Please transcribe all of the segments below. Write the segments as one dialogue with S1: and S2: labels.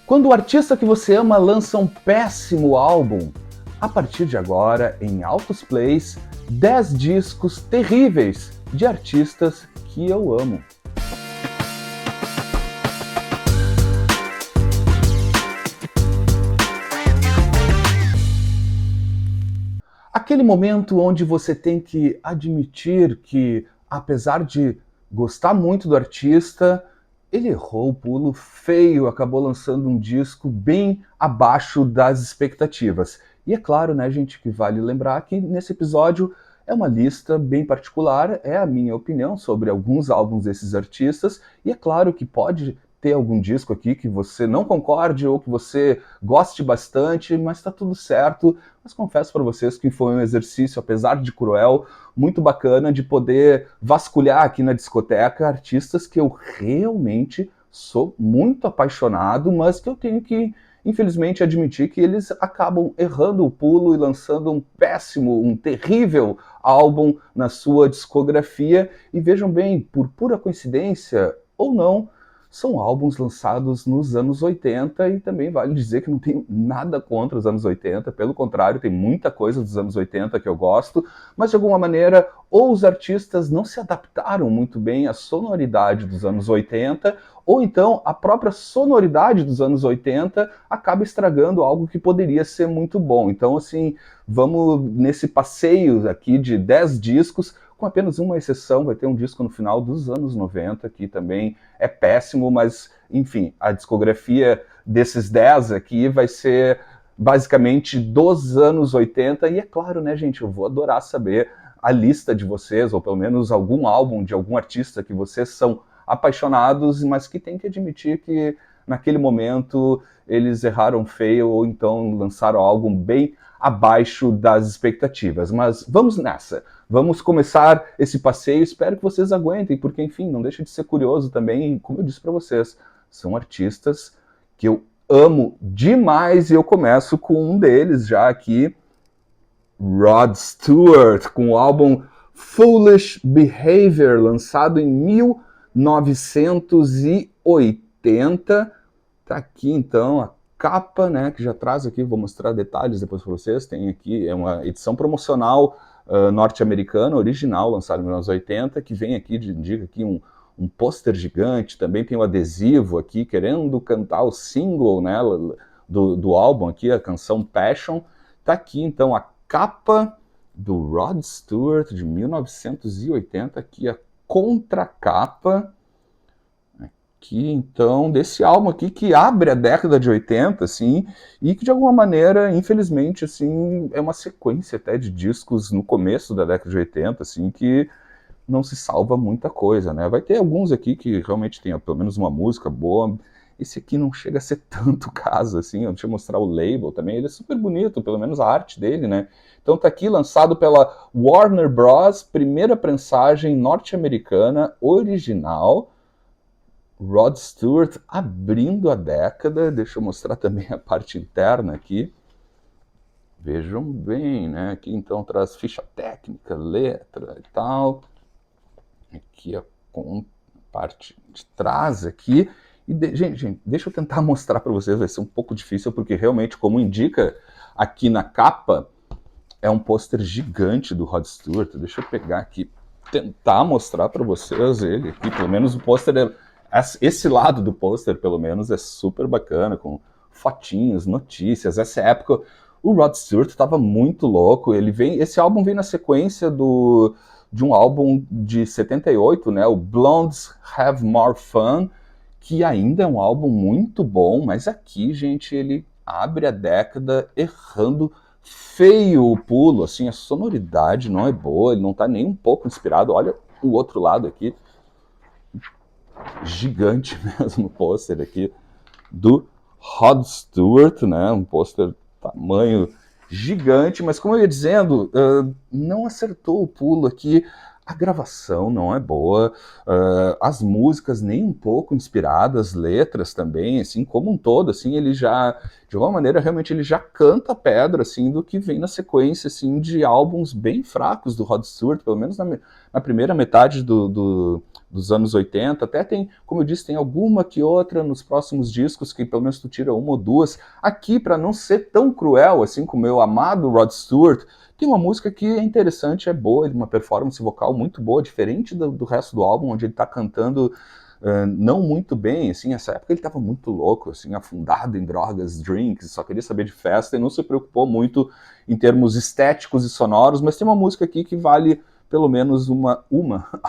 S1: Quando o artista que você ama lança um péssimo álbum, a partir de agora, em Altos Plays, 10 discos terríveis de artistas que eu amo. Aquele momento onde você tem que admitir que, apesar de gostar muito do artista, ele errou o pulo feio, acabou lançando um disco bem abaixo das expectativas. E é claro, né, gente, que vale lembrar que nesse episódio é uma lista bem particular, é a minha opinião sobre alguns álbuns desses artistas, e é claro que pode ter algum disco aqui que você não concorde ou que você goste bastante, mas tá tudo certo. Mas confesso para vocês que foi um exercício, apesar de cruel, muito bacana de poder vasculhar aqui na discoteca artistas que eu realmente sou muito apaixonado, mas que eu tenho que, infelizmente, admitir que eles acabam errando o pulo e lançando um péssimo, um terrível álbum na sua discografia. E vejam bem, por pura coincidência ou não, são álbuns lançados nos anos 80 e também vale dizer que não tenho nada contra os anos 80, pelo contrário, tem muita coisa dos anos 80 que eu gosto, mas de alguma maneira ou os artistas não se adaptaram muito bem à sonoridade dos anos 80, ou então a própria sonoridade dos anos 80 acaba estragando algo que poderia ser muito bom. Então, assim, vamos nesse passeio aqui de 10 discos, com apenas uma exceção, vai ter um disco no final dos anos 90, que também é péssimo, mas, enfim, a discografia desses 10 aqui vai ser basicamente dos anos 80, e é claro, né, gente, eu vou adorar saber a lista de vocês, ou pelo menos algum álbum de algum artista que vocês são apaixonados, mas que tem que admitir que naquele momento eles erraram feio, ou então lançaram algo bem abaixo das expectativas. Mas vamos nessa. Vamos começar esse passeio, espero que vocês aguentem, porque, enfim, não deixa de ser curioso também, como eu disse para vocês, são artistas que eu amo demais, e eu começo com um deles já aqui, Rod Stewart, com o álbum Foolish Behavior, lançado em 1980. Tá aqui, então, a capa, né, que já traz aqui, vou mostrar detalhes depois para vocês, tem aqui, é uma edição promocional norte-americana, original, lançado em 1980, que vem aqui, indica aqui um pôster gigante, também tem um adesivo aqui, querendo cantar o single, né, do álbum aqui, a canção Passion. Tá aqui, então, a capa do Rod Stewart, de 1980, aqui a contracapa, aqui, então, desse álbum aqui que abre a década de 80, assim, e que de alguma maneira, infelizmente, assim, é uma sequência até de discos no começo da década de 80, assim, que não se salva muita coisa, né? Vai ter alguns aqui que realmente tem pelo menos uma música boa. Esse aqui não chega a ser tanto caso, assim, deixa eu mostrar o label também, ele é super bonito, pelo menos a arte dele, né? Então tá aqui, lançado pela Warner Bros., primeira prensagem norte-americana, original, Rod Stewart abrindo a década. Deixa eu mostrar também a parte interna aqui. Vejam bem, né? Aqui então traz ficha técnica, letra e tal. Aqui a parte de trás aqui. E gente, deixa eu tentar mostrar para vocês, vai ser um pouco difícil, porque realmente, como indica aqui na capa, é um pôster gigante do Rod Stewart. Deixa eu pegar aqui, tentar mostrar para vocês ele aqui, pelo menos o pôster esse lado do pôster, pelo menos, é super bacana, com fotinhos, notícias. Essa época, o Rod Stewart estava muito louco. Esse álbum vem na sequência de um álbum de 78, né, o Blondes Have More Fun, que ainda é um álbum muito bom, mas aqui, gente, ele abre a década errando feio o pulo, assim, a sonoridade não é boa, ele não está nem um pouco inspirado. Olha o outro lado aqui, gigante mesmo o pôster aqui do Rod Stewart, né? Um pôster tamanho gigante, mas como eu ia dizendo, não acertou o pulo aqui A gravação não é boa, as músicas nem um pouco inspiradas, letras também, assim, como um todo, assim, ele já, de alguma maneira, realmente ele já canta a pedra, assim, do que vem na sequência, assim, de álbuns bem fracos do Rod Stewart, pelo menos na primeira metade dos anos 80, até tem, como eu disse, tem alguma que outra nos próximos discos, que pelo menos tu tira uma ou duas. Aqui, para não ser tão cruel, assim, com o meu amado Rod Stewart, tem uma música que é interessante, é boa, uma performance vocal muito boa, diferente do resto do álbum, onde ele está cantando não muito bem, assim, nessa época ele estava muito louco, assim, afundado em drogas, drinks, só queria saber de festa e não se preocupou muito em termos estéticos e sonoros, mas tem uma música aqui que vale pelo menos uma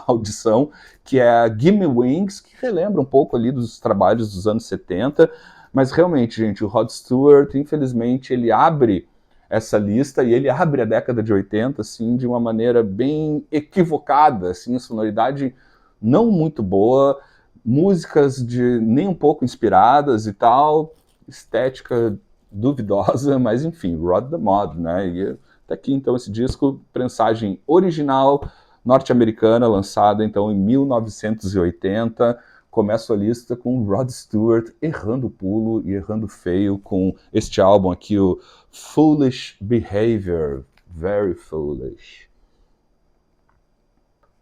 S1: audição, que é a Gimme Wings, que relembra um pouco ali dos trabalhos dos anos 70, mas realmente, gente, o Rod Stewart, infelizmente, ele abre essa lista e ele abre a década de 80 assim de uma maneira bem equivocada, assim, a sonoridade não muito boa, músicas de nem um pouco inspiradas e tal, estética duvidosa, mas enfim, Rod the Mod, né? E tá aqui então esse disco, prensagem original norte-americana, lançada então em 1980. Começo a lista com Rod Stewart errando o pulo e errando feio com este álbum aqui, o Foolish Behavior, Very Foolish.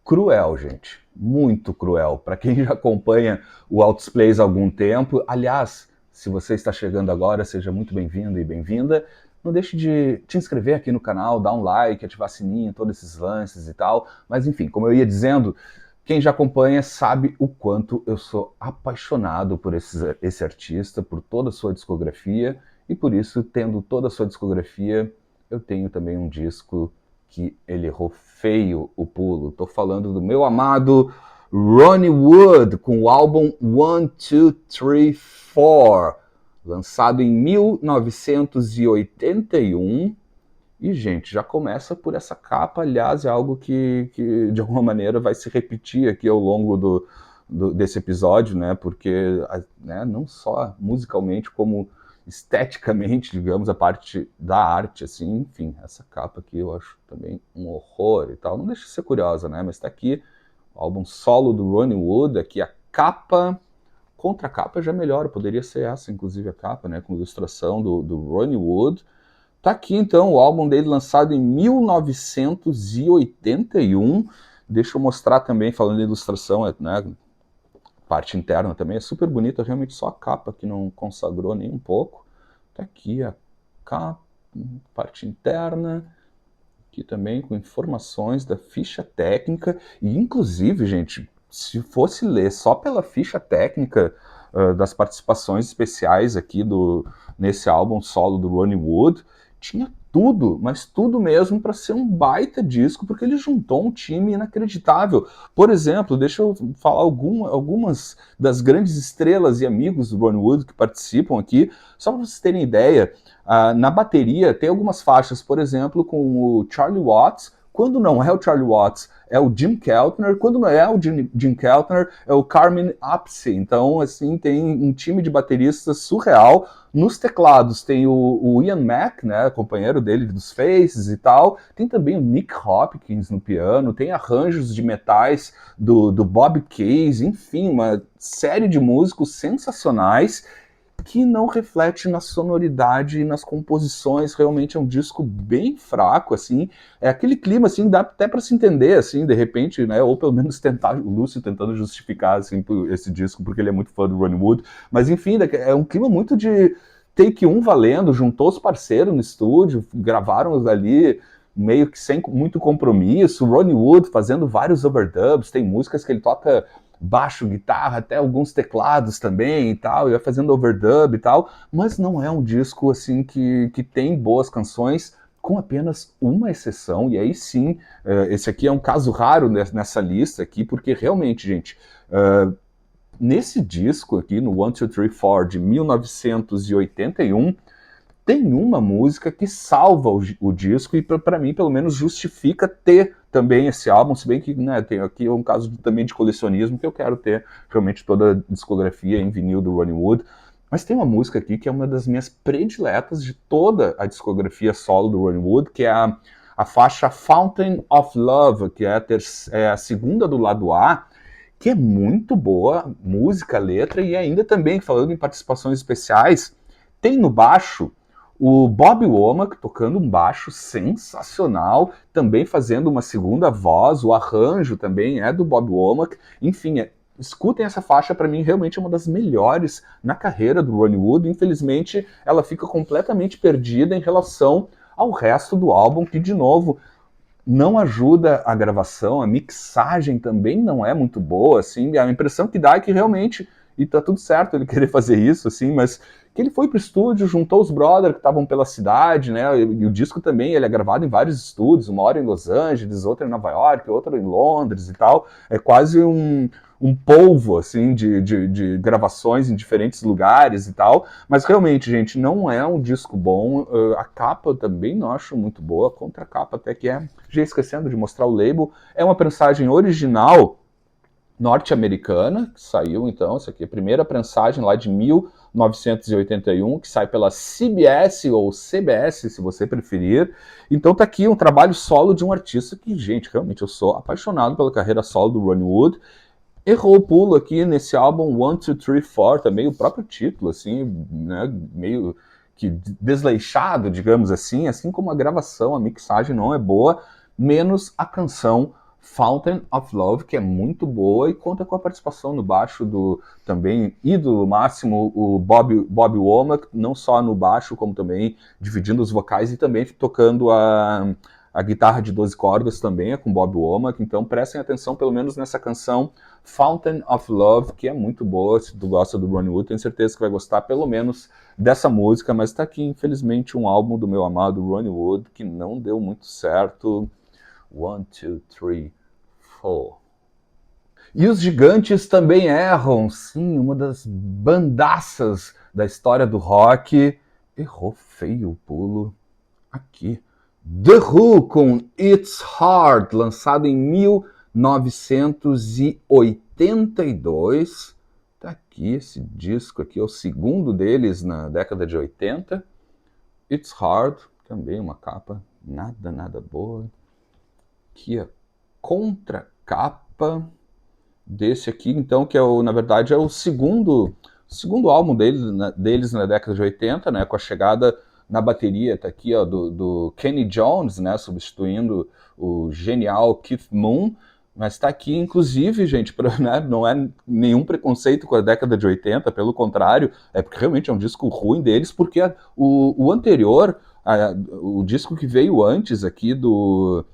S1: Cruel, gente, muito cruel. Para quem já acompanha o Outplays há algum tempo, aliás, se você está chegando agora, seja muito bem-vindo e bem-vinda. Não deixe de te inscrever aqui no canal, dar um like, ativar sininho, todos esses lances e tal. Mas enfim, como eu ia dizendo, quem já acompanha sabe o quanto eu sou apaixonado por esse artista, por toda a sua discografia, e por isso, tendo toda a sua discografia, eu tenho também um disco que ele errou feio o pulo. Estou falando do meu amado Ronnie Wood, com o álbum 1, 2, 3, 4, lançado em 1981. E, gente, já começa por essa capa, aliás, é algo que de alguma maneira vai se repetir aqui ao longo desse episódio, né? Porque né, não só musicalmente, como esteticamente, digamos, a parte da arte, assim, enfim, essa capa aqui eu acho também um horror e tal. Não deixa de ser curiosa, né? Mas tá aqui o álbum solo do Ronnie Wood, aqui a capa, contra a capa já melhor, poderia ser essa, inclusive, a capa, né? Com ilustração do Ronnie Wood. Tá aqui então o álbum dele lançado em 1981. Deixa eu mostrar também, falando de ilustração, né, parte interna também é super bonita, realmente só a capa que não consagrou nem um pouco. Tá aqui a capa, parte interna, aqui também com informações da ficha técnica. E inclusive, gente, se fosse ler só pela ficha técnica das participações especiais aqui nesse álbum solo do Ronnie Wood, tinha tudo, mas tudo mesmo para ser um baita disco, porque ele juntou um time inacreditável. Por exemplo, deixa eu falar algumas das grandes estrelas e amigos do Ronnie Wood que participam aqui, só para vocês terem ideia. Na bateria tem algumas faixas, por exemplo, com o Charlie Watts. Quando não é o Charlie Watts, é o Jim Keltner. Quando não é o Jim Keltner, é o Carmine Appice. Então, assim, tem um time de bateristas surreal. Nos teclados tem o Ian Mac, né, companheiro dele dos Faces e tal. Tem também o Nick Hopkins no piano. Tem arranjos de metais do Bob Case. Enfim, uma série de músicos sensacionais que não reflete na sonoridade e nas composições. Realmente é um disco bem fraco, assim. É aquele clima, assim, dá até para se entender, assim, de repente, né? Ou pelo menos tentar, o Lúcio tentando justificar, assim, esse disco, porque ele é muito fã do Ronnie Wood. Mas, enfim, é um clima muito de take 1 valendo, juntou os parceiros no estúdio, gravaram ali meio que sem muito compromisso. O Ronnie Wood fazendo vários overdubs, tem músicas que ele toca baixo, guitarra, até alguns teclados também e tal, e vai fazendo overdub e tal, mas não é um disco assim que tem boas canções, com apenas uma exceção, e aí sim, esse aqui é um caso raro nessa lista aqui, porque realmente, gente, nesse disco aqui, no 1, 2, 3, 4 de 1981, tem uma música que salva o disco e para mim, pelo menos, justifica ter também esse álbum, se bem que, né, tem aqui um caso também de colecionismo, que eu quero ter realmente toda a discografia em vinil do Ronnie Wood, mas tem uma música aqui que é uma das minhas prediletas de toda a discografia solo do Ronnie Wood, que é a a faixa Fountain of Love, que é a segunda do lado A, que é muito boa, música, letra, e ainda também, falando em participações especiais, tem no baixo o Bob Womack tocando um baixo sensacional, também fazendo uma segunda voz, o arranjo também é do Bob Womack, enfim, escutem essa faixa, para mim realmente é uma das melhores na carreira do Ronnie Wood. Infelizmente ela fica completamente perdida em relação ao resto do álbum, que de novo não ajuda a gravação, a mixagem também não é muito boa, assim, a impressão que dá é que realmente, e tá tudo certo ele querer fazer isso, assim, mas que ele foi pro estúdio, juntou os brothers que estavam pela cidade, né, e o disco também, ele é gravado em vários estúdios, uma hora em Los Angeles, outra em Nova York, outra em Londres e tal, é quase um polvo, assim, de gravações em diferentes lugares e tal, mas realmente, gente, não é um disco bom, a capa também não acho muito boa, a contracapa até que é, já esquecendo de mostrar o label, é uma prensagem original norte-americana, que saiu então, essa aqui é a primeira prensagem lá de 1981, que sai pela CBS ou CBS, se você preferir. Então tá aqui um trabalho solo de um artista que, gente, realmente eu sou apaixonado pela carreira solo do Ronnie Wood. Errou o pulo aqui nesse álbum 1, 2, 3, 4, também o próprio título, assim, né, meio que desleixado, digamos assim como a gravação, a mixagem não é boa, menos a canção Fountain of Love, que é muito boa e conta com a participação no baixo do também ídolo máximo, o Bob Womack, não só no baixo, como também dividindo os vocais e também tocando a guitarra de 12 cordas também é com Bob Womack, então prestem atenção pelo menos nessa canção Fountain of Love, que é muito boa. Se tu gosta do Ronnie Wood, tenho certeza que vai gostar pelo menos dessa música, mas tá aqui infelizmente um álbum do meu amado Ronnie Wood que não deu muito certo. 1, 2, 3, 4. E os Gigantes também erram, sim, uma das bandaças da história do rock. Errou feio o pulo aqui. The Who com It's Hard, lançado em 1982. Tá aqui esse disco aqui, é o segundo deles na década de 80. It's Hard, também uma capa nada boa. Aqui a contracapa desse aqui, então, que é na verdade é o segundo álbum deles na década de 80, né, com a chegada na bateria, tá aqui, ó, do Kenny Jones, né, substituindo o genial Keith Moon, mas tá aqui, inclusive, gente, né, não é nenhum preconceito com a década de 80, pelo contrário, é porque realmente é um disco ruim deles, porque o anterior, o disco que veio antes aqui do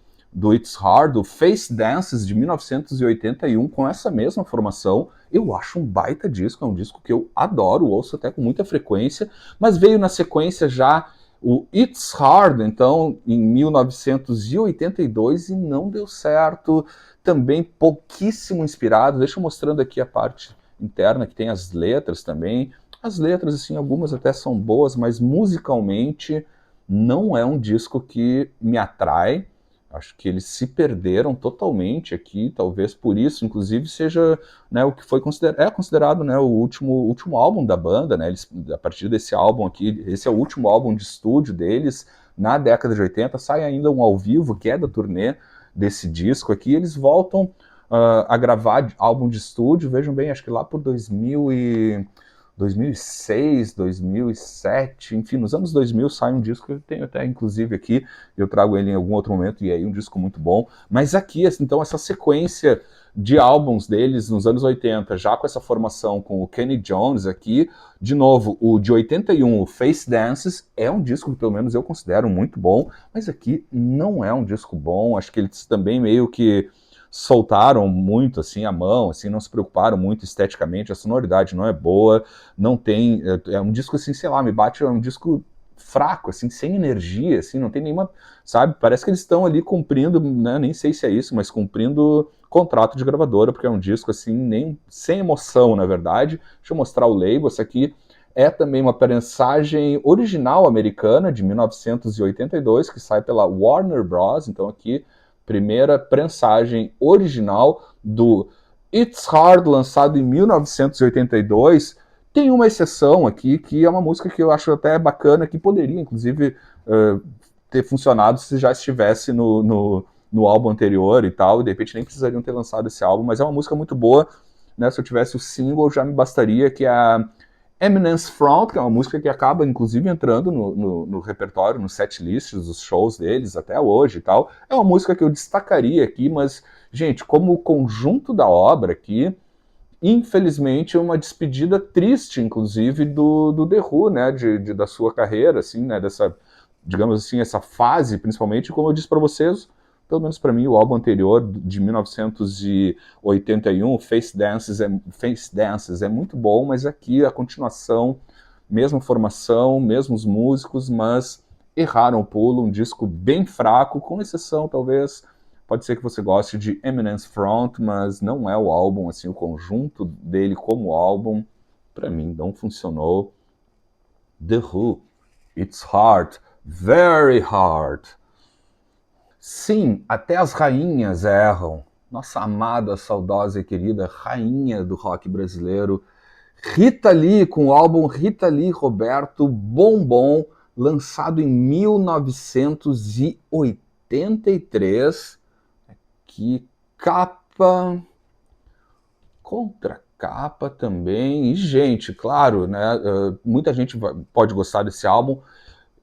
S1: It's Hard, o Face Dances de 1981, com essa mesma formação, eu acho um baita disco, é um disco que eu adoro, ouço até com muita frequência, mas veio na sequência já o It's Hard, então, em 1982, e não deu certo, também pouquíssimo inspirado. Deixa eu mostrando aqui a parte interna, que tem as letras também. As letras, assim, algumas até são boas, mas musicalmente não é um disco que me atrai. Acho que eles se perderam totalmente aqui, talvez por isso, inclusive, seja, né, o que foi considerado, né, o último álbum da banda, né, eles, a partir desse álbum aqui, esse é o último álbum de estúdio deles, na década de 80, sai ainda um ao vivo, que é da turnê desse disco aqui, eles voltam a gravar álbum de estúdio, vejam bem, acho que lá por 2006, 2007, enfim, nos anos 2000 sai um disco que eu tenho até, inclusive, aqui, eu trago ele em algum outro momento, e aí um disco muito bom, mas aqui, então, essa sequência de álbuns deles nos anos 80, já com essa formação com o Kenny Jones aqui, de novo, o de 81, o Face Dances, é um disco que pelo menos eu considero muito bom, mas aqui não é um disco bom, acho que eles também meio que soltaram muito assim a mão, assim, não se preocuparam muito esteticamente, a sonoridade não é boa, não tem, é um disco assim, sei lá, me bate, é um disco fraco, assim, sem energia, assim, não tem nenhuma, sabe, parece que eles estão ali cumprindo, né, nem sei se é isso, mas cumprindo contrato de gravadora, porque é um disco assim, nem sem emoção, na verdade. Deixa eu mostrar o label, essa aqui é também uma prensagem original americana, de 1982, que sai pela Warner Bros, então aqui primeira prensagem original do It's Hard, lançado em 1982. Tem uma exceção aqui, que é uma música que eu acho até bacana, que poderia, inclusive, ter funcionado se já estivesse no álbum anterior e tal, e de repente nem precisariam ter lançado esse álbum, mas é uma música muito boa, né? Se eu tivesse o single já me bastaria, que é a Eminence Front, que é uma música que acaba inclusive entrando no repertório, no set list dos shows deles até hoje e tal. É uma música que eu destacaria aqui, mas, gente, como conjunto da obra aqui, infelizmente é uma despedida triste, inclusive, do The Who, né, da sua carreira, assim, né, dessa, digamos assim, essa fase, principalmente, como eu disse para vocês, pelo menos para mim, o álbum anterior, de 1981, Face Dances, é muito bom, mas aqui a continuação, mesma formação, mesmos músicos, mas erraram o pulo, um disco bem fraco, com exceção, talvez, pode ser que você goste de Eminence Front, mas não é o álbum, assim, o conjunto dele como álbum, para mim, não funcionou. The Who, It's Hard, Very Hard. Sim, até as rainhas erram. Nossa amada, saudosa e querida rainha do rock brasileiro, Rita Lee, com o álbum Rita Lee Roberto Bombom, lançado em 1983. Que capa, contracapa também. E, gente, claro, né, muita gente pode gostar desse álbum.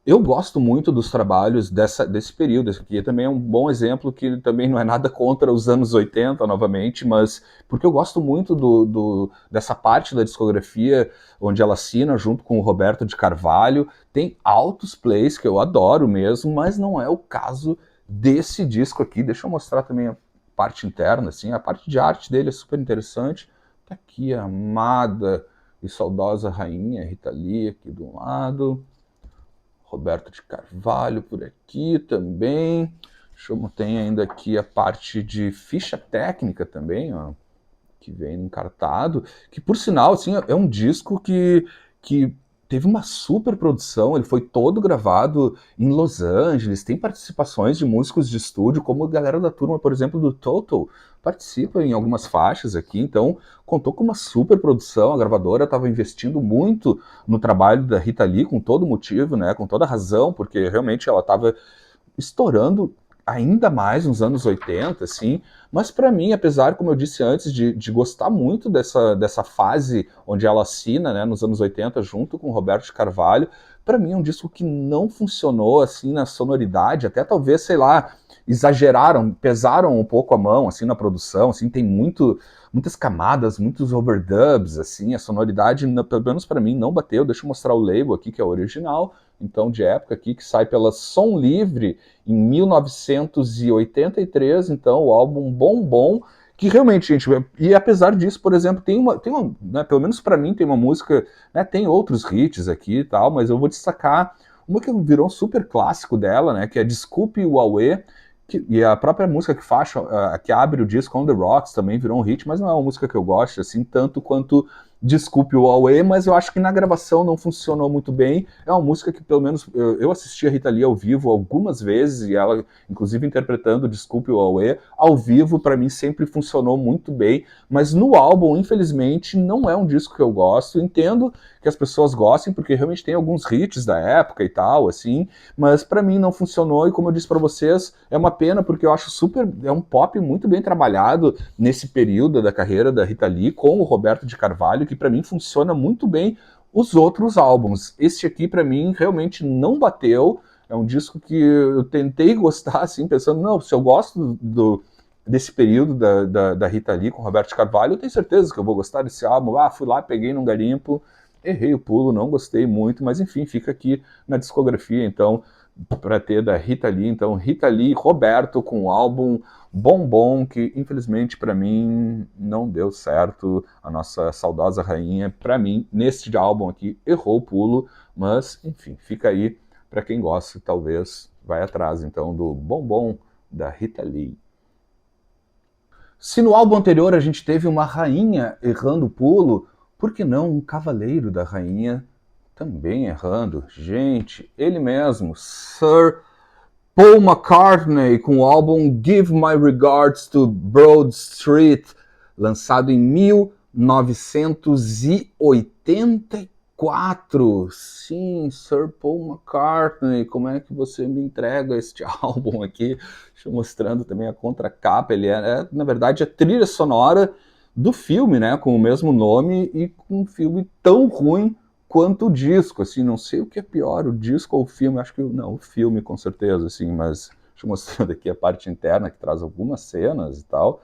S1: Eu gosto muito dos trabalhos desse período. Esse aqui também é um bom exemplo, que também não é nada contra os anos 80, novamente, mas porque eu gosto muito dessa parte da discografia onde ela assina junto com o Roberto de Carvalho. Tem altos plays que eu adoro mesmo, mas não é o caso desse disco aqui. Deixa eu mostrar também a parte interna, assim. A parte de arte dele é super interessante. Tá aqui a amada e saudosa rainha Rita Lee aqui do lado. Roberto de Carvalho por aqui também. Tem ainda aqui a parte de ficha técnica também, ó, que vem encartado, que por sinal, assim, é um disco que teve uma super produção, ele foi todo gravado em Los Angeles, tem participações de músicos de estúdio, como a galera da turma, por exemplo, do Toto, participa em algumas faixas aqui, então contou com uma super produção, a gravadora estava investindo muito no trabalho da Rita Lee, com todo motivo, né, com toda razão, porque realmente ela estava estourando ainda mais nos anos 80, assim, mas para mim, apesar, como eu disse antes, de gostar muito dessa fase onde ela assina, né, nos anos 80, junto com o Roberto de Carvalho, para mim é um disco que não funcionou, assim, na sonoridade, até talvez, sei lá, exageraram, pesaram um pouco a mão, assim, na produção, assim, tem muitas camadas, muitos overdubs, assim, a sonoridade, pelo menos para mim, não bateu. Deixa eu mostrar o label aqui, que é o original, então, de época aqui, que sai pela Som Livre em 1983, então, o álbum Bombom, que realmente, gente, e apesar disso, por exemplo, tem uma né, pelo menos para mim, tem uma música, né, tem outros hits aqui e tal, mas eu vou destacar uma que virou um super clássico dela, né, que é Desculpe o Auê, e a própria música que abre o disco, On The Rocks, também virou um hit, mas não é uma música que eu gosto, assim, tanto quanto Desculpe o Auê, mas eu acho que na gravação não funcionou muito bem. É uma música que, pelo menos, eu assisti a Rita Lee ao vivo algumas vezes, e ela, inclusive, interpretando Desculpe o Auê, ao vivo, para mim, sempre funcionou muito bem, mas no álbum, infelizmente, não é um disco que eu gosto. Entendo que as pessoas gostem, porque realmente tem alguns hits da época e tal, assim, mas para mim não funcionou, e como eu disse para vocês, é uma pena, porque eu acho é um pop muito bem trabalhado nesse período da carreira da Rita Lee, com o Roberto de Carvalho, que para mim funciona muito bem os outros álbuns. Este aqui para mim realmente não bateu, é um disco que eu tentei gostar, assim, pensando, não, se eu gosto desse período da Rita Lee com o Roberto de Carvalho, eu tenho certeza que eu vou gostar desse álbum. Fui lá, peguei num garimpo, errei o pulo, não gostei muito, mas enfim, fica aqui na discografia, então, para ter da Rita Lee. Então, Rita Lee, Roberto, com o álbum Bombom, que infelizmente para mim não deu certo. A nossa saudosa rainha, para mim, neste álbum aqui, errou o pulo, mas enfim, fica aí para quem gosta, talvez vai atrás então do Bombom da Rita Lee. Se no álbum anterior a gente teve uma rainha errando o pulo, por que não um cavaleiro da rainha também errando? Gente, ele mesmo, Sir Paul McCartney, com o álbum Give My Regards to Broad Street, lançado em 1984. 84, sim, Sir Paul McCartney, como é que você me entrega este álbum aqui? Deixa eu mostrando também a contracapa, ele na verdade, a trilha sonora do filme, né, com o mesmo nome e com um filme tão ruim quanto o disco, assim, não sei o que é pior, o disco ou o filme, acho que, não, o filme com certeza, assim, mas deixa eu mostrando aqui a parte interna que traz algumas cenas e tal,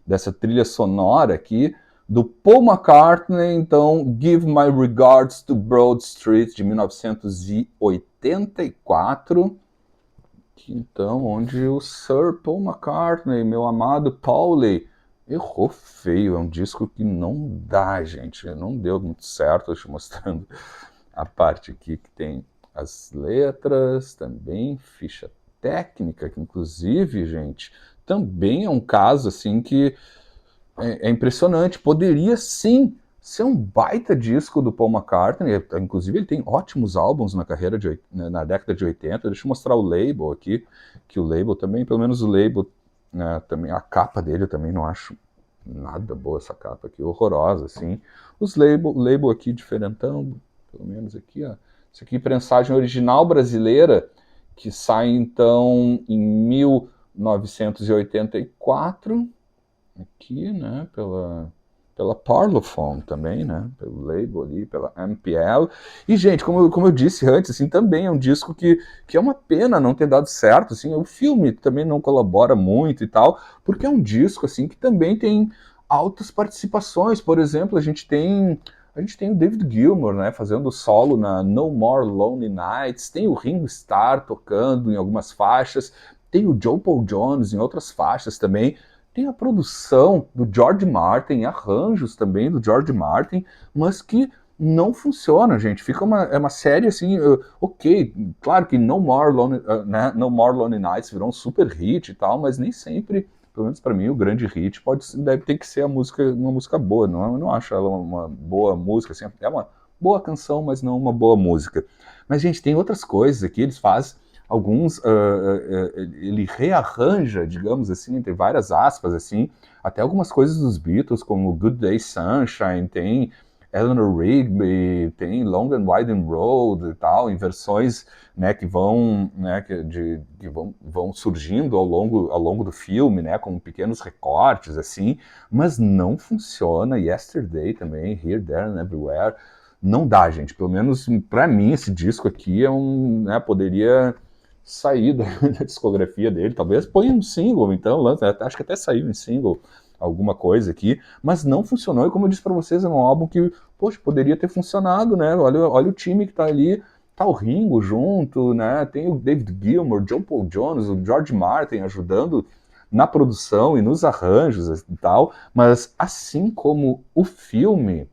S1: dessa trilha sonora aqui, do Paul McCartney, então, Give My Regards to Broad Street, de 1984, então, onde o Sir Paul McCartney, meu amado Paulie, errou feio, é um disco que não dá, gente, não deu muito certo, deixa eu mostrando a parte aqui que tem as letras, também ficha técnica, que inclusive, gente, também é um caso, assim, que é impressionante. Poderia sim ser um baita disco do Paul McCartney. Inclusive, ele tem ótimos álbuns na carreira na década de 80. Deixa eu mostrar o label aqui, que o label também, pelo menos o label, né, também, a capa dele eu também não acho nada boa, essa capa aqui, horrorosa, assim. O label aqui diferentão, pelo menos aqui, ó. Isso aqui, prensagem original brasileira, que sai então em 1984, aqui, né, pela Parlophone também, né, pelo label ali, pela MPL. E, gente, como eu disse antes, assim, também é um disco que é uma pena não ter dado certo, assim, o filme também não colabora muito e tal, porque é um disco, assim, que também tem altas participações. Por exemplo, a gente tem o David Gilmour, né, fazendo solo na No More Lonely Nights, tem o Ringo Starr tocando em algumas faixas, tem o John Paul Jones em outras faixas também, tem a produção do George Martin, arranjos também do George Martin, mas que não funciona, gente. É uma série assim, ok, claro que né, No More Lonely Nights virou um super hit e tal, mas nem sempre, pelo menos para mim, o grande hit deve ter que ser uma música boa. Não, eu não acho ela uma boa música, assim, é uma boa canção, mas não uma boa música. Mas, gente, tem outras coisas aqui, eles fazem alguns, ele rearranja, digamos assim, entre várias aspas, assim, até algumas coisas dos Beatles, como Good Day Sunshine, tem Eleanor Rigby, tem Long and Winding Road e tal, em versões, né, que vão, né, vão surgindo ao longo do filme, né, com pequenos recortes, assim, mas não funciona. Yesterday também, Here, There and Everywhere, não dá, gente. Pelo menos para mim esse disco aqui né, poderia sair da discografia dele, talvez põe um single, então, acho que até saiu em single alguma coisa aqui, mas não funcionou, e como eu disse para vocês, é um álbum que, poxa, poderia ter funcionado, né, olha o time que tá ali, tá o Ringo junto, né, tem o David Gilmour, John Paul Jones, o George Martin ajudando na produção e nos arranjos e tal, mas assim como o filme,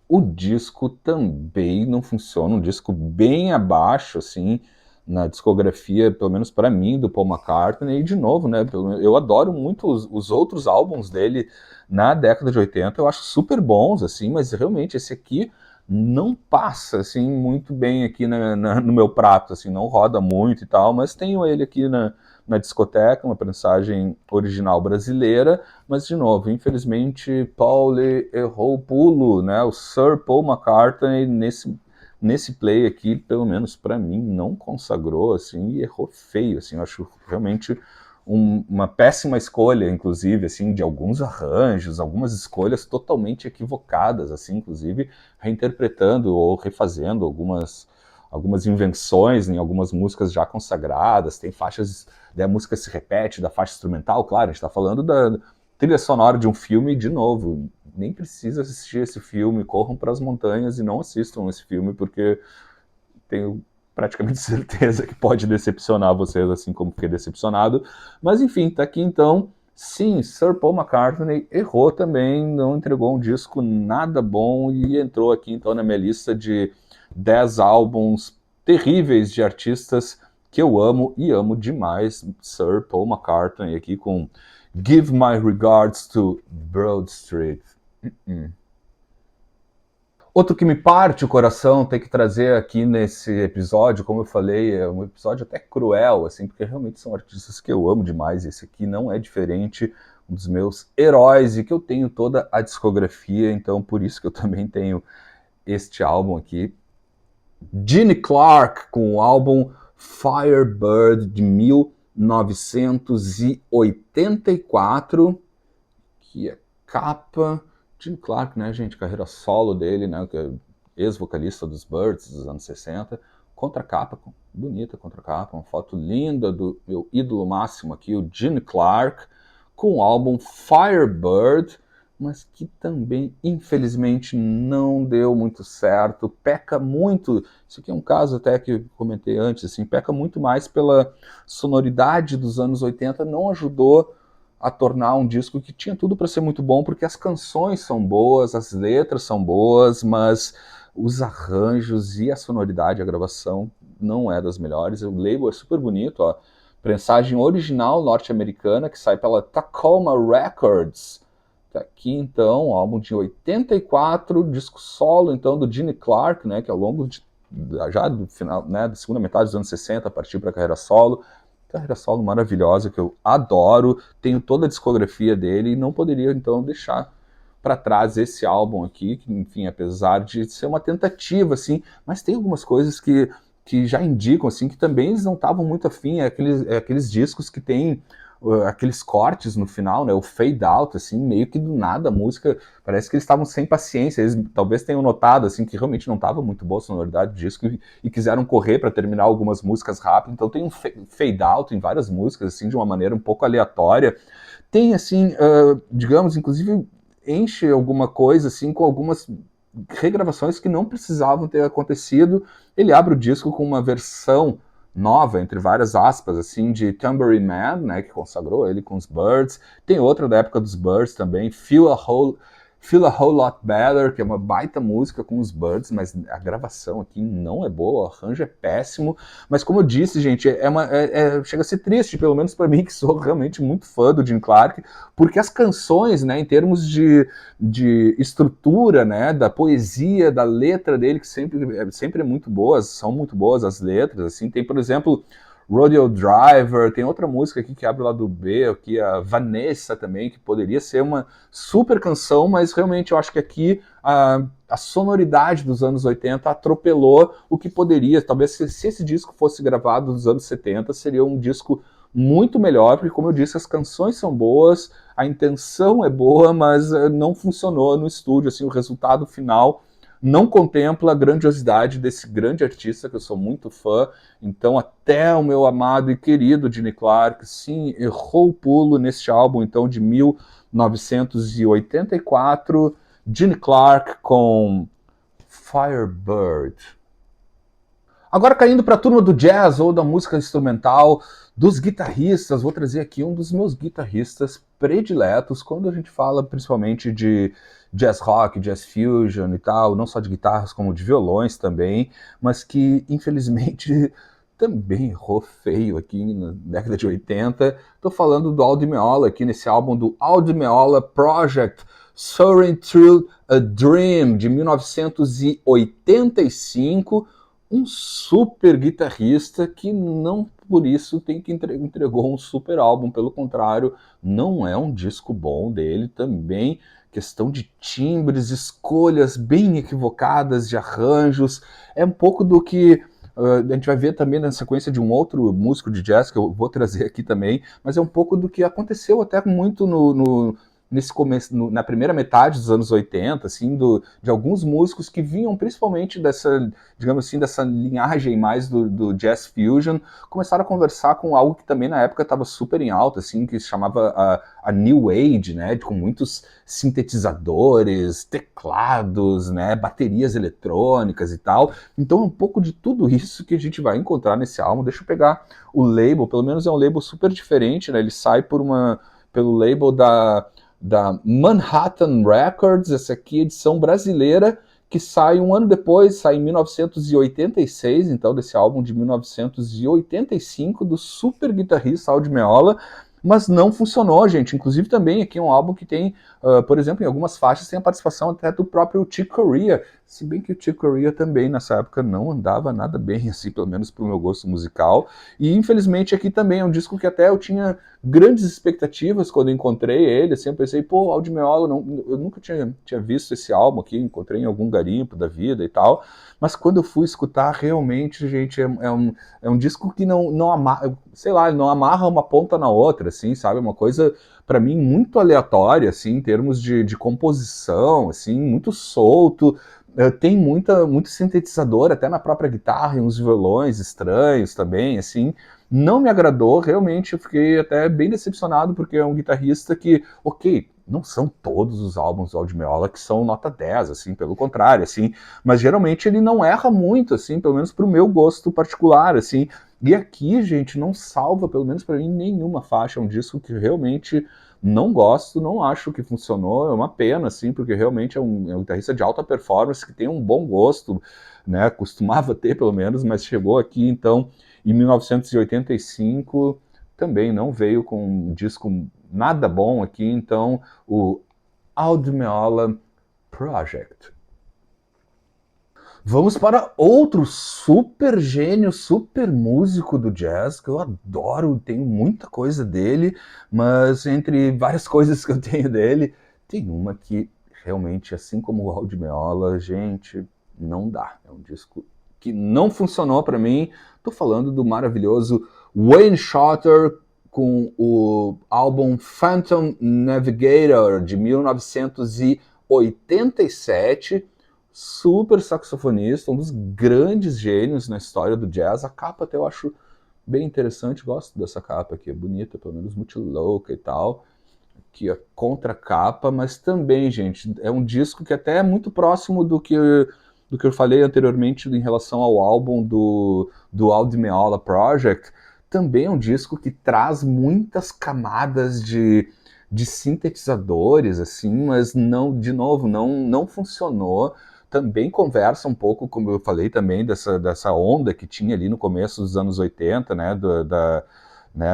S1: o disco também não funciona, um disco bem abaixo, assim, na discografia, pelo menos para mim, do Paul McCartney, e de novo, né, eu adoro muito os outros álbuns dele na década de 80, eu acho super bons, assim, mas realmente esse aqui não passa, assim, muito bem aqui no meu prato, assim, não roda muito e tal, mas tenho ele aqui na discoteca, uma prensagem original brasileira, mas, de novo, infelizmente, Paul errou o pulo, né? O Sir Paul McCartney, nesse play aqui, pelo menos para mim, não consagrou, assim, e errou feio, assim, eu acho realmente uma péssima escolha, inclusive, assim, de alguns arranjos, algumas escolhas totalmente equivocadas, assim, inclusive reinterpretando ou refazendo algumas invenções em algumas músicas já consagradas, tem faixas, daí a música se repete da faixa instrumental, claro, a gente está falando da trilha sonora de um filme, de novo, nem precisa assistir esse filme, corram para as montanhas e não assistam esse filme, porque tenho praticamente certeza que pode decepcionar vocês, assim como fiquei decepcionado. Mas enfim, tá aqui então. Sim, Sir Paul McCartney errou também, não entregou um disco nada bom e entrou aqui então na minha lista de 10 álbuns terríveis de artistas que eu amo e amo demais. Sir Paul McCartney aqui com Give My Regards to Broad Street. Outro que me parte o coração ter que trazer aqui nesse episódio, como eu falei, é um episódio até cruel, assim, porque realmente são artistas que eu amo demais. Esse aqui não é diferente, um dos meus heróis, e que eu tenho toda a discografia, então por isso que eu também tenho este álbum aqui. Gene Clark com o álbum Firebird de 1984, que é capa. Gene Clark, né, gente, carreira solo dele, né, ex-vocalista dos Byrds dos anos 60, contracapa, bonita contracapa, uma foto linda do meu ídolo máximo aqui, o Gene Clark, com o álbum Firebird, mas que também, infelizmente, não deu muito certo, peca muito, isso aqui é um caso até que eu comentei antes, assim, peca muito mais pela sonoridade dos anos 80, não ajudou a tornar um disco que tinha tudo para ser muito bom, porque as canções são boas, as letras são boas, mas os arranjos e a sonoridade, a gravação não é das melhores. O label é super bonito, ó. Prensagem original norte-americana que sai pela Tacoma Records. Tá aqui então, álbum de 84, disco solo então do Gene Clark, né, que ao longo já do final, né, da segunda metade dos anos 60 partiu para a carreira solo maravilhosa, que eu adoro, tenho toda a discografia dele e não poderia então deixar para trás esse álbum aqui, que enfim, apesar de ser uma tentativa, assim, mas tem algumas coisas que já indicam, assim, que também eles não estavam muito afim, aqueles discos que tem aqueles cortes no final, né, o fade out, assim, meio que do nada a música, parece que eles estavam sem paciência, eles talvez tenham notado, assim, que realmente não estava muito boa a sonoridade do disco e quiseram correr para terminar algumas músicas rápido, então tem um fade out em várias músicas, assim, de uma maneira um pouco aleatória, tem, assim, digamos, inclusive enche alguma coisa, assim, com algumas regravações que não precisavam ter acontecido. Ele abre o disco com uma versão nova, entre várias aspas, assim, de Tambourine Man, né, que consagrou ele com os Byrds. Tem outra da época dos Byrds também, Feel a Whole Lot Better, que é uma baita música com os Byrds, mas a gravação aqui não é boa, o arranjo é péssimo. Mas como eu disse, gente, chega a ser triste, pelo menos para mim, que sou realmente muito fã do Gene Clark, porque as canções, né, em termos de estrutura, né, da poesia, da letra dele, que sempre é muito boas, são muito boas as letras, assim, tem, por exemplo, Rodeo Driver, tem outra música aqui que abre o lado B, aqui a Vanessa também, que poderia ser uma super canção, mas realmente eu acho que aqui a sonoridade dos anos 80 atropelou o que poderia, talvez se esse disco fosse gravado nos anos 70, seria um disco muito melhor, porque como eu disse, as canções são boas, a intenção é boa, mas não funcionou no estúdio, assim, o resultado final não contempla a grandiosidade desse grande artista, que eu sou muito fã. Então até o meu amado e querido Gene Clark, sim, errou o pulo neste álbum então de 1984, Gene Clark com Firebird. Agora caindo para a turma do jazz ou da música instrumental, dos guitarristas, vou trazer aqui um dos meus guitarristas prediletos, quando a gente fala principalmente de jazz rock, jazz fusion e tal, não só de guitarras como de violões também, mas que infelizmente também errou feio aqui na década de 80. Estou falando do Al Di Meola aqui nesse álbum do Al Di Meola Project, Soaring Through a Dream, de 1985, um super guitarrista que não por isso tem que entregou um super álbum, pelo contrário, não é um disco bom dele também, questão de timbres, escolhas bem equivocadas de arranjos, é um pouco do que a gente vai ver também na sequência de um outro músico de jazz que eu vou trazer aqui também, mas é um pouco do que aconteceu até muito nesse começo, na primeira metade dos anos 80, assim, de alguns músicos que vinham principalmente dessa, digamos assim, dessa linhagem mais do jazz fusion, começaram a conversar com algo que também na época estava super em alta, assim, que se chamava a New Age, né, com muitos sintetizadores, teclados, né, baterias eletrônicas e tal. Então é um pouco de tudo isso que a gente vai encontrar nesse álbum. Deixa eu pegar o label, pelo menos é um label super diferente, né, ele sai pelo label da Manhattan Records, essa aqui é a edição brasileira, que sai um ano depois, sai em 1986, então desse álbum de 1985, do super guitarrista Al Di Meola, mas não funcionou, gente. Inclusive também aqui é um álbum que tem, por exemplo, em algumas faixas tem a participação até do próprio Chick Corea. Se bem que o Chick Corea também nessa época não andava nada bem, assim, pelo menos pro meu gosto musical. E infelizmente aqui também é um disco que até eu tinha grandes expectativas quando eu encontrei ele, assim, eu pensei, pô, Aldi Meola, eu nunca tinha visto esse álbum aqui, encontrei em algum garimpo da vida e tal, mas quando eu fui escutar, realmente, gente, é um disco que não amarra, sei lá, não amarra uma ponta na outra, assim, sabe, uma coisa para mim muito aleatória, assim, em termos de composição, assim, muito solto, tem muito sintetizador, até na própria guitarra, e uns violões estranhos também, assim. Não me agradou, realmente, eu fiquei até bem decepcionado, porque é um guitarrista que, ok, não são todos os álbuns do Aldi Meola que são nota 10, assim, pelo contrário, assim, mas geralmente ele não erra muito, assim, pelo menos pro meu gosto particular, assim. E aqui, gente, não salva, pelo menos para mim, nenhuma faixa, é um disco que realmente não gosto, não acho que funcionou, é uma pena, assim, porque realmente é um guitarrista de alta performance que tem um bom gosto, né? Costumava ter, pelo menos, mas chegou aqui, então, em 1985, também não veio com um disco nada bom aqui, então, o Aldi Meola Project. Vamos para outro super gênio, super músico do jazz, que eu adoro, tenho muita coisa dele, mas entre várias coisas que eu tenho dele, tem uma que realmente, assim como o Aldi Meola, gente, não dá. É um disco que não funcionou para mim. Tô falando do maravilhoso Wayne Shorter com o álbum Phantom Navigator de 1987, super saxofonista, um dos grandes gênios na história do jazz. A capa até eu acho bem interessante, gosto dessa capa aqui, é bonita, pelo menos muito louca e tal. Aqui a contracapa, mas também, gente, é um disco que até é muito próximo do que eu falei anteriormente em relação ao álbum do Aldi Meola Project. Também é um disco que traz muitas camadas de sintetizadores, assim, mas não, de novo, não funcionou. Também conversa um pouco, como eu falei também, dessa onda que tinha ali no começo dos anos 80, né,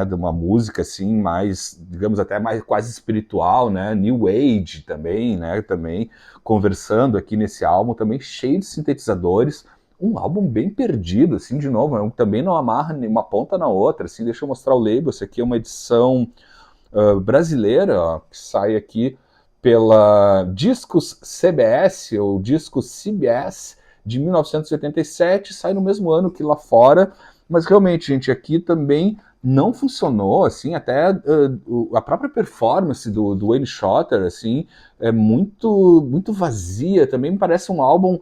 S1: de uma música assim mais, digamos, até mais quase espiritual, né, New Age também, né, também conversando aqui nesse álbum, também cheio de sintetizadores, um álbum bem perdido, assim, de novo, também não amarra nenhuma ponta na outra, assim, deixa eu mostrar o label, essa aqui é uma edição brasileira, ó, que sai aqui pela Discos CBS, ou Discos CBS, de 1987, sai no mesmo ano que lá fora, mas realmente, gente, aqui também não funcionou, assim, até a própria performance do Wayne Shorter, assim, é muito vazia, também me parece um álbum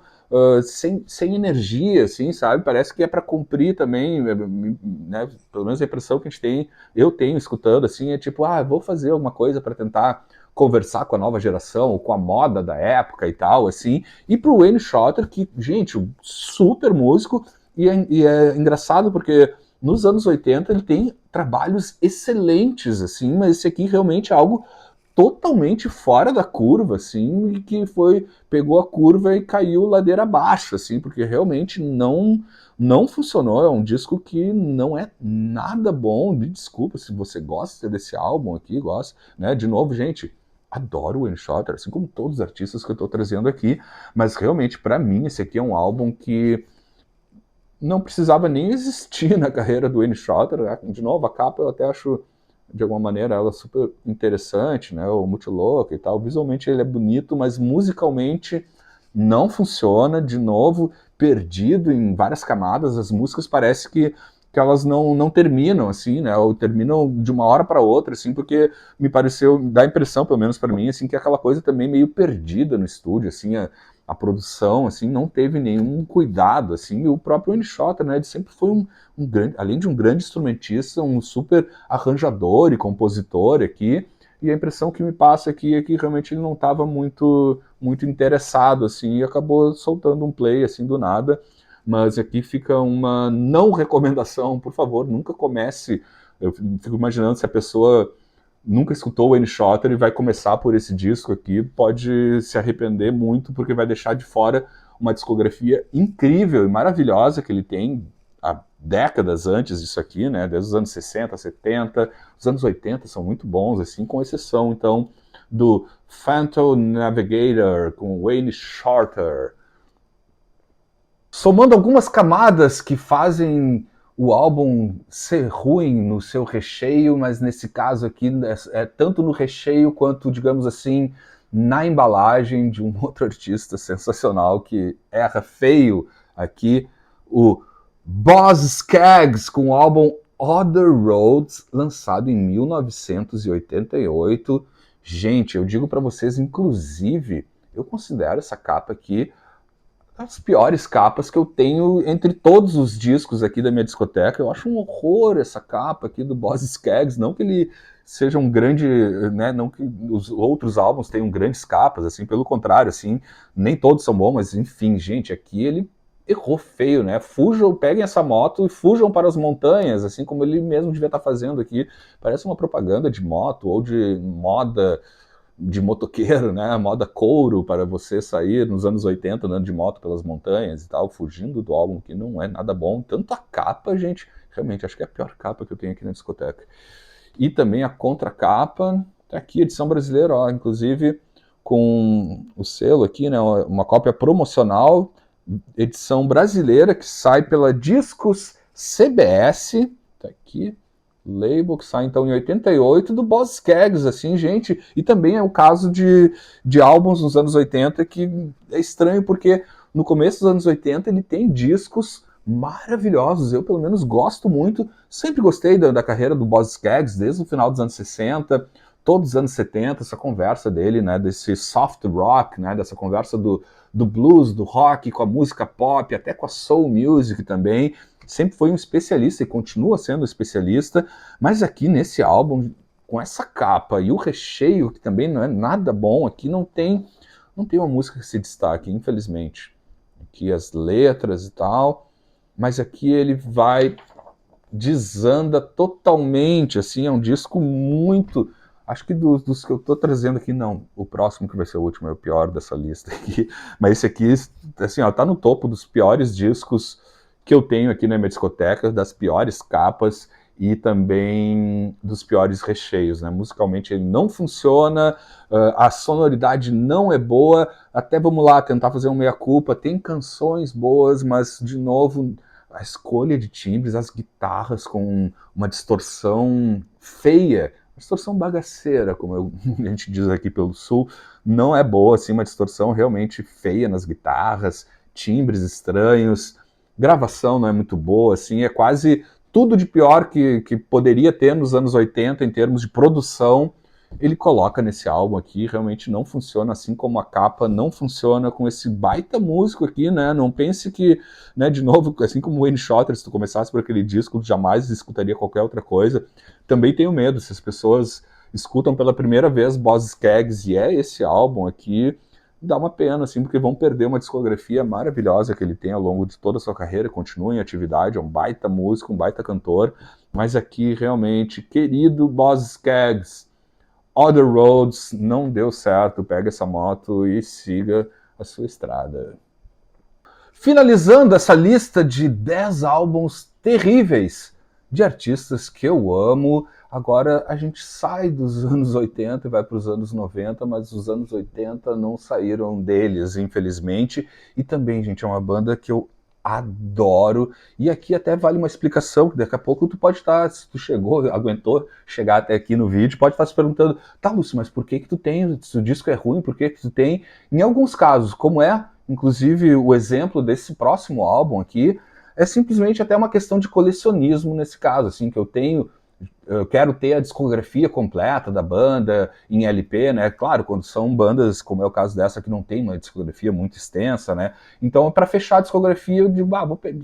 S1: sem energia, assim, sabe? Parece que é para cumprir também, né? Pelo menos a impressão que a gente tem, eu tenho escutando, assim, é tipo, vou fazer alguma coisa para tentar conversar com a nova geração, ou com a moda da época e tal, assim. E pro Wayne Shorter, que, gente, super músico, e é engraçado porque nos anos 80 ele tem trabalhos excelentes, assim, mas esse aqui realmente é algo totalmente fora da curva, assim, e que pegou a curva e caiu ladeira abaixo, assim, porque realmente não funcionou. É um disco que não é nada bom. Me desculpa se você gosta desse álbum aqui, gosta, né? De novo, gente, adoro o Wayne Shorter, assim como todos os artistas que eu estou trazendo aqui, mas realmente para mim esse aqui é um álbum que não precisava nem existir na carreira do Wayne Shorter, né? De novo, a capa eu até acho, de alguma maneira, ela super interessante, né? O muito louco e tal. Visualmente ele é bonito, mas musicalmente não funciona. De novo, perdido em várias camadas. As músicas parece que elas não terminam, assim, né? Ou terminam de uma hora para outra, assim, porque me pareceu, dá a impressão, pelo menos para mim, assim, que é aquela coisa também meio perdida no estúdio, assim, a produção, assim, não teve nenhum cuidado, assim, e o próprio Wayne Shorter, né, ele sempre foi um grande, além de um grande instrumentista, um super arranjador e compositor aqui, e a impressão que me passa aqui é que realmente ele não estava muito interessado, assim, e acabou soltando um play, assim, do nada, mas aqui fica uma não recomendação, por favor, nunca comece, eu fico imaginando se a pessoa nunca escutou o Wayne Shorter e vai começar por esse disco aqui, pode se arrepender muito, porque vai deixar de fora uma discografia incrível e maravilhosa que ele tem há décadas antes disso aqui, né? Desde os anos 60, 70, os anos 80 são muito bons, assim, com exceção, então, do Phantom Navigator com Wayne Shorter. Somando algumas camadas que fazem o álbum ser ruim no seu recheio, mas nesse caso aqui é tanto no recheio quanto, digamos assim, na embalagem de um outro artista sensacional que erra feio aqui, o Boz Scaggs, com o álbum Other Roads, lançado em 1988. Gente, eu digo para vocês, inclusive, eu considero essa capa aqui as piores capas que eu tenho entre todos os discos aqui da minha discoteca. Eu acho um horror essa capa aqui do Boz Scaggs, não que ele seja um grande, né, não que os outros álbuns tenham grandes capas, assim, pelo contrário, assim, nem todos são bons, mas enfim, gente, aqui ele errou feio, né? Fujam, peguem essa moto e fujam para as montanhas, assim como ele mesmo devia estar fazendo aqui. Parece uma propaganda de moto ou de moda de motoqueiro, né? A moda couro para você sair nos anos 80 andando de moto pelas montanhas e tal, fugindo do álbum que não é nada bom. Tanto a capa, gente, realmente acho que é a pior capa que eu tenho aqui na discoteca. E também a contracapa, tá aqui, edição brasileira, ó, inclusive com o selo aqui, né? Uma cópia promocional, edição brasileira que sai pela Discos CBS, tá aqui, label que sai então em 88 do Boz Scaggs, assim, gente, e também é o caso de álbuns nos anos 80 que é estranho porque no começo dos anos 80 ele tem discos maravilhosos, eu pelo menos gosto muito, sempre gostei da carreira do Boz Scaggs desde o final dos anos 60, todos os anos 70, essa conversa dele, né, desse soft rock, né, dessa conversa do blues, do rock, com a música pop, até com a soul music também, sempre foi um especialista e continua sendo um especialista, mas aqui nesse álbum, com essa capa e o recheio, que também não é nada bom, aqui não tem uma música que se destaque, infelizmente. Aqui as letras e tal, mas aqui ele vai, desanda totalmente, assim, é um disco muito... Acho que dos que eu tô trazendo aqui, não. O próximo que vai ser o último é o pior dessa lista aqui. Mas esse aqui, assim, ó, tá no topo dos piores discos que eu tenho aqui na minha discoteca, das piores capas e também dos piores recheios, né? Musicalmente ele não funciona, a sonoridade não é boa, até vamos lá tentar fazer um meia-culpa, tem canções boas, mas de novo a escolha de timbres, as guitarras com uma distorção feia, uma distorção bagaceira, como a gente diz aqui pelo sul, não é boa, assim, uma distorção realmente feia nas guitarras, timbres estranhos, gravação não é muito boa, assim, é quase tudo de pior que poderia ter nos anos 80 em termos de produção, ele coloca nesse álbum aqui, realmente não funciona, assim como a capa não funciona com esse baita músico aqui, né, não pense que, né, de novo, assim como o Wayne Shorter, se tu começasse por aquele disco, jamais escutaria qualquer outra coisa, também tenho medo, se as pessoas escutam pela primeira vez Boz Scaggs e é esse álbum aqui, dá uma pena, assim, porque vão perder uma discografia maravilhosa que ele tem ao longo de toda a sua carreira, continua em atividade, é um baita músico, um baita cantor, mas aqui realmente, querido Boz Scaggs, Other Roads não deu certo, pega essa moto e siga a sua estrada. Finalizando essa lista de 10 álbuns terríveis de artistas que eu amo, agora a gente sai dos anos 80 e vai para os anos 90, mas os anos 80 não saíram deles, infelizmente. E também, gente, é uma banda que eu adoro. E aqui até vale uma explicação, que daqui a pouco tu pode estar, se tu chegou, aguentou chegar até aqui no vídeo, pode estar se perguntando, tá, Lúcio, mas por que tu tem, se o disco é ruim, por que tu tem? Em alguns casos, como é, inclusive o exemplo desse próximo álbum aqui, é simplesmente até uma questão de colecionismo nesse caso, assim, que eu quero ter a discografia completa da banda em LP, né? Claro, quando são bandas, como é o caso dessa, que não tem uma discografia muito extensa, né? Então, para fechar a discografia, eu digo,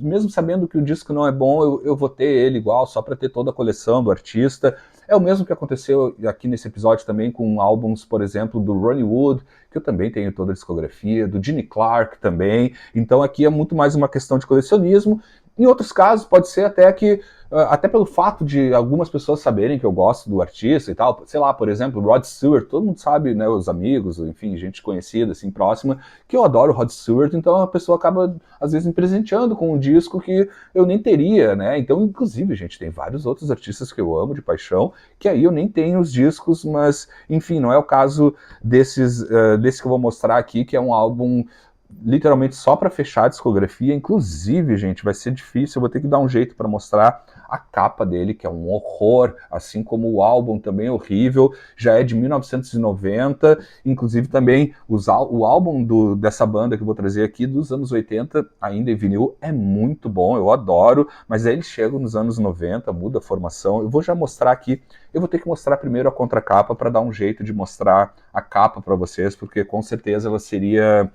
S1: mesmo sabendo que o disco não é bom, eu vou ter ele igual, só para ter toda a coleção do artista. É o mesmo que aconteceu aqui nesse episódio também com álbuns, por exemplo, do Ronnie Wood, que eu também tenho toda a discografia, do Gene Clark também. Então, aqui é muito mais uma questão de colecionismo. Em outros casos, pode ser até que, até pelo fato de algumas pessoas saberem que eu gosto do artista e tal, sei lá, por exemplo, Rod Stewart, todo mundo sabe, né, os amigos, enfim, gente conhecida, assim, próxima, que eu adoro Rod Stewart, então a pessoa acaba, às vezes, me presenteando com um disco que eu nem teria, né, então, inclusive, gente, tem vários outros artistas que eu amo de paixão, que aí eu nem tenho os discos, mas, enfim, não é o caso desse que eu vou mostrar aqui, que é um álbum literalmente só para fechar a discografia. Inclusive, gente, vai ser difícil, eu vou ter que dar um jeito para mostrar a capa dele, que é um horror, assim como o álbum também é horrível, já é de 1990, inclusive também o álbum dessa banda que eu vou trazer aqui, dos anos 80, ainda em vinil, é muito bom, eu adoro, mas aí eles chegam nos anos 90, muda a formação. Eu vou já mostrar aqui, eu vou ter que mostrar primeiro a contracapa para dar um jeito de mostrar a capa para vocês, porque com certeza ela seria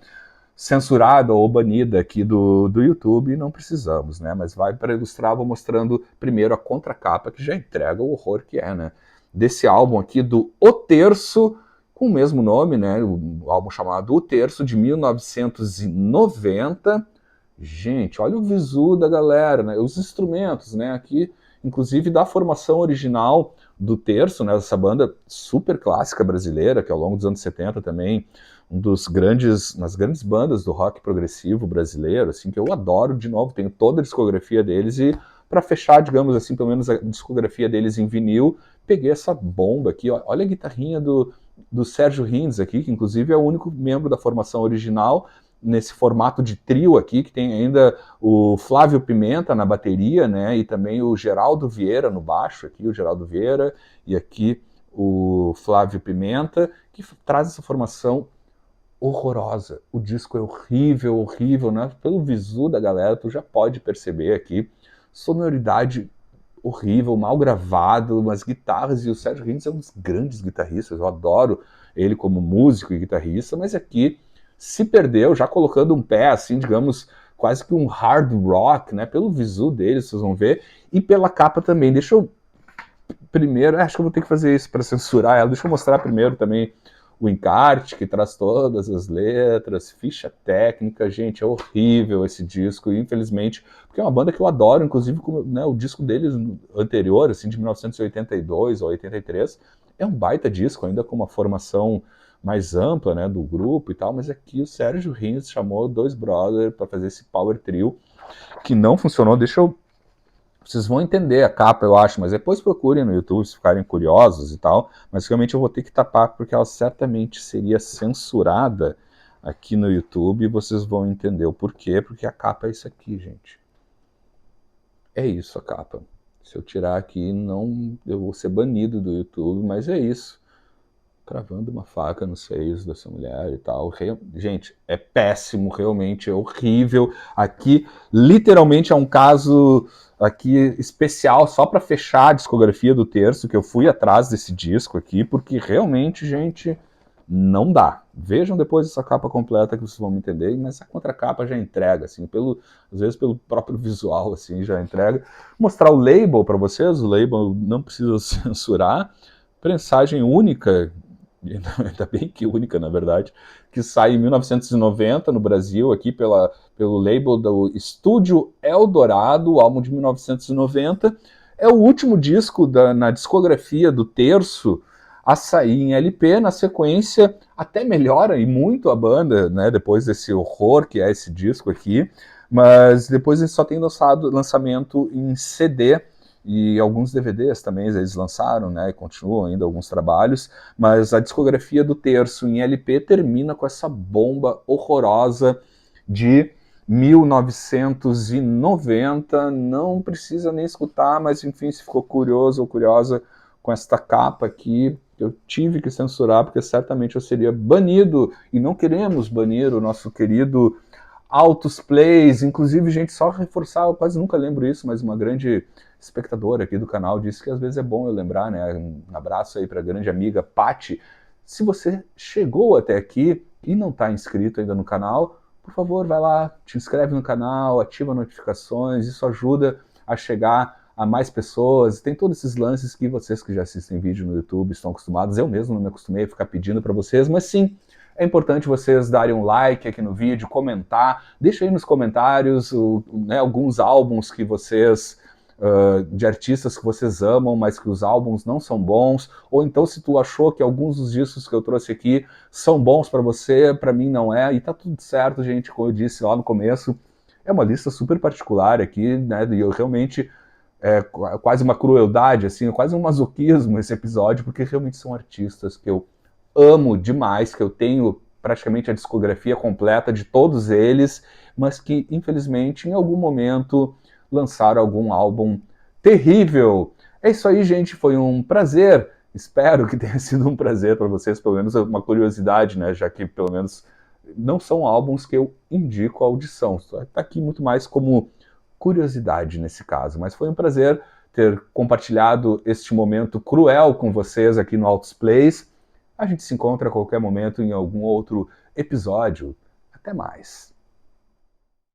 S1: censurada ou banida aqui do YouTube, e não precisamos, né? Mas vai para ilustrar, vou mostrando primeiro a contracapa, que já entrega o horror que é, né? Desse álbum aqui do O Terço, com o mesmo nome, né? O álbum chamado O Terço, de 1990. Gente, olha o visu da galera, né? Os instrumentos, né? Aqui, inclusive da formação original do Terço, né? Essa banda super clássica brasileira, que ao longo dos anos 70 também das grandes bandas do rock progressivo brasileiro, assim, que eu adoro. De novo, tenho toda a discografia deles, e para fechar, digamos assim, pelo menos a discografia deles em vinil, peguei essa bomba aqui. Olha a guitarrinha do Sérgio Rins aqui, que inclusive é o único membro da formação original nesse formato de trio aqui, que tem ainda o Flávio Pimenta na bateria, né, e também o Geraldo Vieira no baixo, aqui o Geraldo Vieira, e aqui o Flávio Pimenta, que traz essa formação horrorosa. O disco é horrível, horrível, né? Pelo visu da galera, tu já pode perceber aqui, sonoridade horrível, mal gravado, umas guitarras, e o Sérgio Rins é um dos grandes guitarristas, eu adoro ele como músico e guitarrista, mas aqui se perdeu, já colocando um pé, assim, digamos, quase que um hard rock, né? Pelo visu dele, vocês vão ver, e pela capa também. Deixa eu primeiro, acho que eu vou ter que fazer isso para censurar ela, deixa eu mostrar primeiro também o encarte, que traz todas as letras, ficha técnica. Gente, é horrível esse disco, infelizmente, porque é uma banda que eu adoro, inclusive, né, o disco deles anterior, assim, de 1982 ou 83, é um baita disco, ainda com uma formação mais ampla, né, do grupo e tal, mas aqui o Sérgio Rins chamou dois brothers para fazer esse power trio, que não funcionou. Vocês vão entender a capa, eu acho, mas depois procurem no YouTube se ficarem curiosos e tal. Mas realmente eu vou ter que tapar, porque ela certamente seria censurada aqui no YouTube, e vocês vão entender o porquê, porque a capa é isso aqui, gente. É isso a capa. Se eu tirar aqui, não, eu vou ser banido do YouTube, mas é isso. Cravando uma faca nos seios dessa mulher e tal. Gente, é péssimo, realmente, é horrível. Aqui, literalmente, é um caso aqui especial, só para fechar a discografia do Terço, que eu fui atrás desse disco aqui, porque realmente, gente, não dá. Vejam depois essa capa completa que vocês vão me entender, mas a contracapa já entrega, assim, às vezes pelo próprio visual, assim, já entrega. Vou mostrar o label para vocês, o label não precisa censurar. Prensagem única, ainda bem que única, na verdade, que sai em 1990 no Brasil, aqui pelo label do Estúdio Eldorado, álbum de 1990. É o último disco na discografia do Terço a sair em LP. Na sequência, até melhora e muito a banda, né, depois desse horror que é esse disco aqui, mas depois eles só tem lançamento em CD, e alguns DVDs também eles lançaram, né, e continuam ainda alguns trabalhos, mas a discografia do Terço em LP termina com essa bomba horrorosa de 1990, não precisa nem escutar, mas enfim, se ficou curioso ou curiosa com esta capa aqui, eu tive que censurar, porque certamente eu seria banido, e não queremos banir o nosso querido Altos Plays. Inclusive, gente, só reforçar, eu quase nunca lembro isso, mas uma grande espectadora aqui do canal disse que às vezes é bom eu lembrar, né? Um abraço aí para a grande amiga Pati. Se você chegou até aqui e não está inscrito ainda no canal, por favor, vai lá, te inscreve no canal, ativa notificações, isso ajuda a chegar a mais pessoas. Tem todos esses lances que vocês que já assistem vídeo no YouTube estão acostumados. Eu mesmo não me acostumei a ficar pedindo para vocês, mas sim, é importante vocês darem um like aqui no vídeo, comentar, deixa aí nos comentários né, alguns álbuns que vocês, de artistas que vocês amam, mas que os álbuns não são bons, ou então se tu achou que alguns dos discos que eu trouxe aqui são bons para você, para mim não é, e tá tudo certo, gente, como eu disse lá no começo, é uma lista super particular aqui, né, e eu realmente, é quase uma crueldade, assim, quase um masoquismo esse episódio, porque realmente são artistas que eu amo demais, que eu tenho praticamente a discografia completa de todos eles, mas que, infelizmente, em algum momento lançaram algum álbum terrível. É isso aí, gente, foi um prazer. Espero que tenha sido um prazer para vocês, pelo menos uma curiosidade, né? Já que, pelo menos, não são álbuns que eu indico a audição. Está aqui muito mais como curiosidade nesse caso. Mas foi um prazer ter compartilhado este momento cruel com vocês aqui no Altos Plays. A gente se encontra a qualquer momento em algum outro episódio. Até mais.